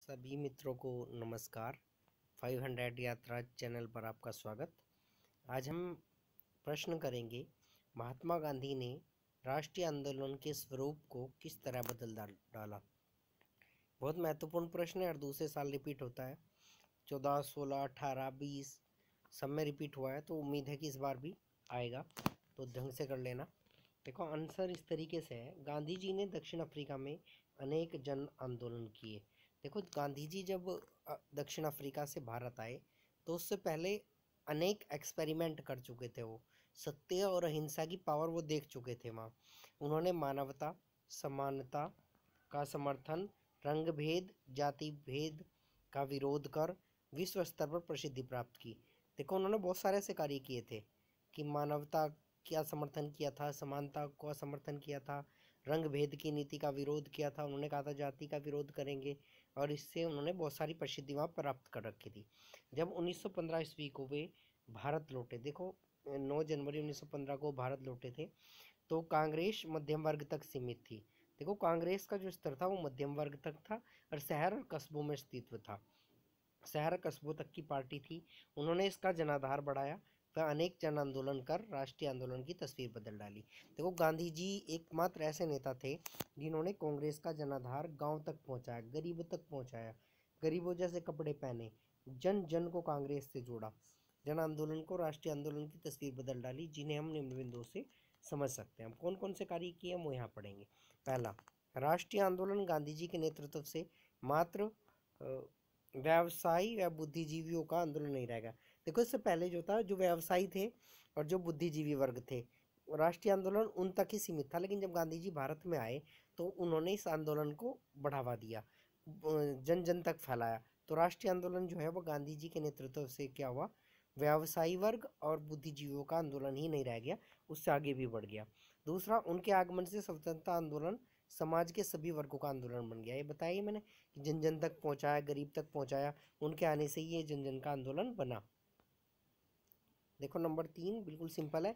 सभी मित्रों को नमस्कार। 500 यात्रा चैनल पर आपका स्वागत। आज हम प्रश्न करेंगे, महात्मा गांधी ने राष्ट्रीय आंदोलन के स्वरूप को किस तरह बदल डाला। बहुत महत्वपूर्ण प्रश्न है और दूसरे साल रिपीट होता है। 14, 16, 18, 20 सब में रिपीट हुआ है, तो उम्मीद है कि इस बार भी आएगा, तो ढंग से कर लेना। देखो, आंसर इस तरीके से है। गांधी जी ने दक्षिण अफ्रीका में अनेक जन आंदोलन किए। देखो, गांधी जी जब दक्षिण अफ्रीका से भारत आए तो उससे पहले अनेक एक्सपेरिमेंट कर चुके थे। वो सत्य और अहिंसा की पावर वो देख चुके थे वहाँ। उन्होंने मानवता, समानता का समर्थन, रंग भेद, जाति भेद का विरोध कर विश्व स्तर पर प्रसिद्धि प्राप्त की। देखो, उन्होंने बहुत सारे ऐसे कार्य किए थे कि मानवता क्या समर्थन किया था, समानता को समर्थन किया था, रंग भेद की नीति का विरोध किया था, उन्होंने कहा था जाति का विरोध करेंगे, और इससे उन्होंने बहुत सारी प्रसिद्धि वहाँ प्राप्त कर रखी थी। जब 1915 ईस्वी को वे भारत लौटे, देखो 9 जनवरी 1915 को भारत लौटे थे, तो कांग्रेस मध्यम वर्ग तक सीमित थी। देखो, कांग्रेस का जो स्तर था वो मध्यम वर्ग तक था और शहर और कस्बों में स्थित था। शहर कस्बों तक की पार्टी थी। उन्होंने इसका जनाधार बढ़ाया, वह अनेक जन आंदोलन कर राष्ट्रीय आंदोलन की तस्वीर बदल डाली। देखो, गांधी जी एकमात्र ऐसे नेता थे जिन्होंने कांग्रेस का जनाधार गांव तक पहुंचाया, गरीबों तक पहुंचाया, गरीबों जैसे कपड़े पहने, जन जन को कांग्रेस से जोड़ा, जन आंदोलन को राष्ट्रीय आंदोलन की तस्वीर बदल डाली, जिन्हें हम निम्न बिंदुओं से समझ सकते हैं। हम कौन कौन से कार्य किए हम वो यहाँ पढ़ेंगे। पहला, राष्ट्रीय आंदोलन गांधी जी के नेतृत्व से मात्र व्यवसायी व बुद्धिजीवियों का आंदोलन नहीं रहेगा। देखो, इससे पहले जो था, जो व्यवसायी थे और जो बुद्धिजीवी वर्ग थे, राष्ट्रीय आंदोलन उन तक ही सीमित था। लेकिन जब गांधी जी भारत में आए तो उन्होंने इस आंदोलन को बढ़ावा दिया, जन जन तक फैलाया। तो राष्ट्रीय आंदोलन जो है वो गांधी जी के नेतृत्व से क्या हुआ, व्यवसायी वर्ग और बुद्धिजीवियों का आंदोलन ही नहीं रह गया, उससे आगे भी बढ़ गया। दूसरा, उनके आगमन से स्वतंत्रता आंदोलन समाज के सभी वर्गों का आंदोलन बन गया। ये बताया मैंने कि जन जन तक पहुंचाया, गरीब तक पहुंचाया, उनके आने से ये जन जन का आंदोलन बना। देखो, नंबर 3 बिल्कुल सिंपल है।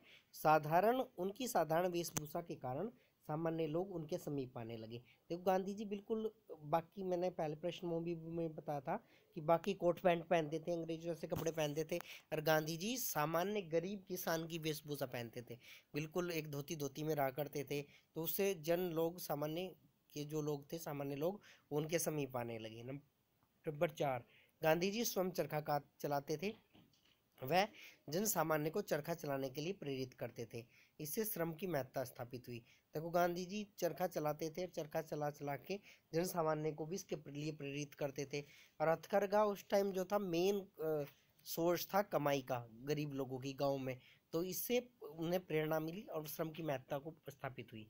उनकी साधारण वेशभूषा के कारण सामान्य लोग उनके समीप आने लगे। देखो, गांधी जी बिल्कुल, बाकी मैंने पहले प्रश्न में बताया था कि बाकी कोट पैंट पहनते थे, अंग्रेजों से कपड़े पहनते थे, और गांधी जी सामान्य गरीब किसान की वेशभूषा पहनते थे। बिल्कुल एक धोती में रहा करते थे, तो उससे जन लोग, सामान्य के जो लोग थे, सामान्य लोग, उनके समीप आने लगे। नंबर 4, गांधी जी स्वयं चरखा का चलाते थे। वह जन सामान्य को चरखा चलाने के लिए प्रेरित करते थे। इससे श्रम की महत्ता स्थापित हुई। देखो, गांधी जी चरखा चलाते थे और चरखा चला चला के जन सामान्य को भी इसके लिए प्रेरित करते थे। और हथकरघा उस टाइम जो था मेन सोर्स था कमाई का, गरीब लोगों की गाँव में, तो इससे उन्हें प्रेरणा मिली और श्रम की महत्ता को स्थापित हुई।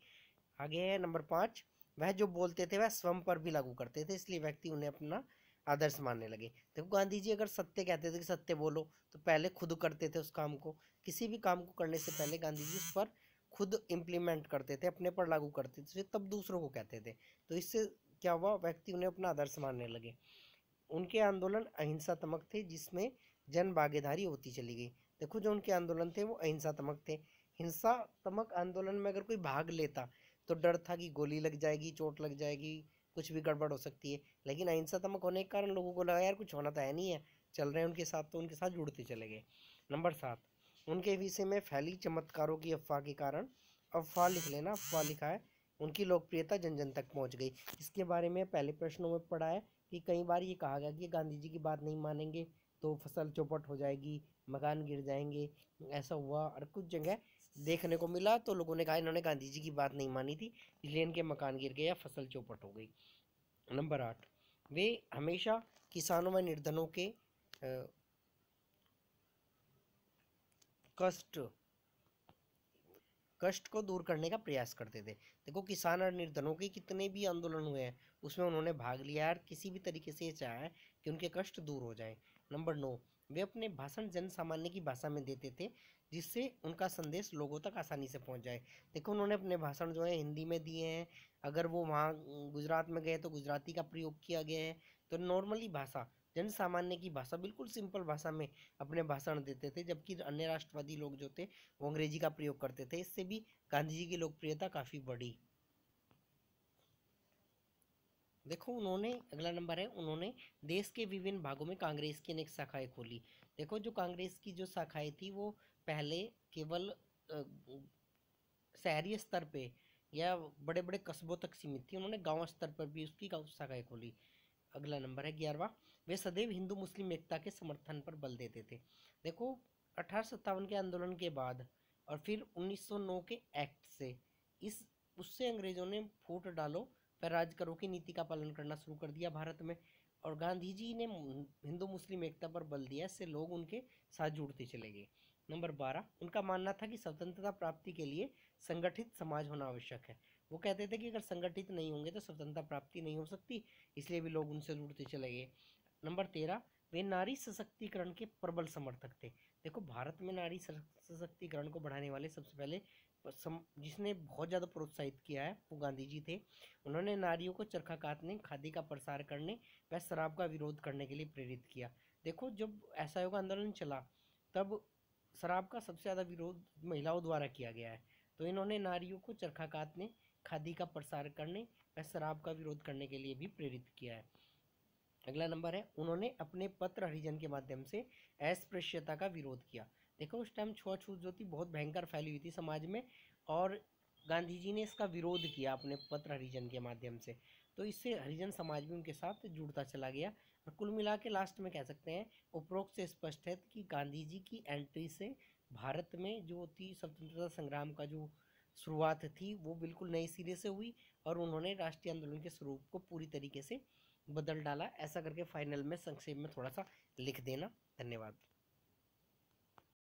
आगे है नंबर 5, वह जो बोलते थे वह स्वयं पर भी लागू करते थे, इसलिए व्यक्ति उन्हें अपना आदर्श मानने लगे। देखो, गांधी जी अगर सत्य कहते थे कि सत्य बोलो, तो पहले खुद करते थे उस काम को। किसी भी काम को करने से पहले गांधी जी उस पर खुद इम्प्लीमेंट करते थे, अपने पर लागू करते थे, तब दूसरों को कहते थे। तो इससे क्या हुआ, व्यक्ति उन्हें अपना आदर्श मानने लगे। उनके आंदोलन अहिंसात्मक थे, जिसमें जन भागीदारी होती चली गई। देखो, जो उनके आंदोलन थे वो अहिंसात्मक थे। हिंसात्मक आंदोलन में अगर कोई भाग लेता तो डर था कि गोली लग जाएगी, चोट लग जाएगी, कुछ भी गड़बड़ हो सकती है। लेकिन अहिंसात्मक होने के कारण लोगों को लगा यार कुछ होना तो है नहीं है, चल रहे हैं उनके साथ, तो उनके साथ जुड़ते चले गए। नंबर 7, उनके विषय में फैली चमत्कारों की अफवाह के कारण, अफवाह लिख लेना, अफवाह लिखा है, उनकी लोकप्रियता जन जन तक पहुंच गई। इसके बारे में पहले प्रश्नों में पढ़ा है कि कई बार ये कहा गया कि गांधी जी की बात नहीं मानेंगे तो फसल चौपट हो जाएगी, मकान गिर जाएंगे। ऐसा हुआ, और कुछ जगह देखने को मिला तो लोगों ने कहा इन्होंने गांधी जी की बात नहीं मानी थी, इसलिए इनके मकान गिर गए या फसल चौपट हो गई। नंबर 8, वे हमेशा किसानों व निर्धनों के कष्ट कष्ट को दूर करने का प्रयास करते थे। देखो, किसान और निर्धनों के कितने भी आंदोलन हुए हैं उसमें उन्होंने भाग लिया और किसी भी तरीके से ये चाहा है कि उनके कष्ट दूर हो जाए। नंबर 9, वे अपने भाषण जन सामान्य की भाषा में देते थे, जिससे उनका संदेश लोगों तक आसानी से पहुंच जाए। देखो, उन्होंने अपने भाषण जो है हिंदी में दिए हैं, अगर वो वहाँ गुजरात में गए तो गुजराती का प्रयोग किया गया है। तो नॉर्मली भाषा, जन सामान्य की भाषा, बिल्कुल सिंपल भाषा में अपने भाषण देते थे, जबकि अन्य राष्ट्रवादी लोग जो थे वो अंग्रेजी का प्रयोग करते थे। इससे भी गांधी जी की लोकप्रियता काफ़ी बढ़ी। देखो उन्होंने, अगला नंबर है, उन्होंने देश के विभिन्न भागों में कांग्रेस की अनेक शाखाएं खोली। देखो जो कांग्रेस की जो शाखाएं थी वो पहले केवल शहरी स्तर पे या बड़े बड़े कस्बों तक सीमित थी, उन्होंने गांव स्तर पर भी उसकी शाखाएं खोली। अगला नंबर है 11वां, वे सदैव हिंदू मुस्लिम एकता के समर्थन पर बल देते थे। देखो 1857 के आंदोलन के बाद और फिर 1909 के एक्ट से इस उससे अंग्रेजों ने फूट डालो पर राज करो की नीति का पालन करना शुरू कर दिया भारत में, और गांधी जी ने हिंदू मुस्लिम एकता पर बल दिया, इससे लोग उनके साथ जुड़ते चले गए। नंबर 12, उनका मानना था कि स्वतंत्रता प्राप्ति के लिए संगठित समाज होना आवश्यक है। वो कहते थे कि अगर संगठित नहीं होंगे तो स्वतंत्रता प्राप्ति नहीं हो सकती, इसलिए भी लोग उनसे जुड़ते चले गए। नंबर 13, वे नारी सशक्तिकरण के प्रबल समर्थक थे। देखो भारत में नारी सशक्तिकरण को बढ़ाने वाले सबसे पहले जिसने बहुत ज़्यादा प्रोत्साहित किया है वो गांधी जी थे। उन्होंने नारियों को चरखा कातने, खादी का प्रसार करने व शराब का विरोध करने के लिए प्रेरित किया। देखो जब असहयोग आंदोलन चला तब शराब का सबसे ज़्यादा विरोध महिलाओं द्वारा किया गया है, तो इन्होंने नारियों को चरखा कातने, खादी का प्रसार करने व शराब का विरोध करने के लिए भी प्रेरित किया है। अगला नंबर है, उन्होंने अपने पत्र हरिजन के माध्यम से अस्पृश्यता का विरोध किया। देखो उस टाइम छुआछूत जो थी बहुत भयंकर फैली हुई थी समाज में, और गांधी जी ने इसका विरोध किया अपने पत्र हरिजन के माध्यम से, तो इससे हरिजन समाज भी उनके साथ जुड़ता चला गया। और कुल मिला के लास्ट में कह सकते हैं उपरोक्त से स्पष्ट है कि गांधी जी की एंट्री से भारत में जो थी स्वतंत्रता संग्राम का जो शुरुआत थी वो बिल्कुल नए सिरे से हुई, और उन्होंने राष्ट्रीय आंदोलन के स्वरूप को पूरी तरीके से बदल डाला। ऐसा करके फाइनल में संक्षेप में थोड़ा सा लिख देना। धन्यवाद।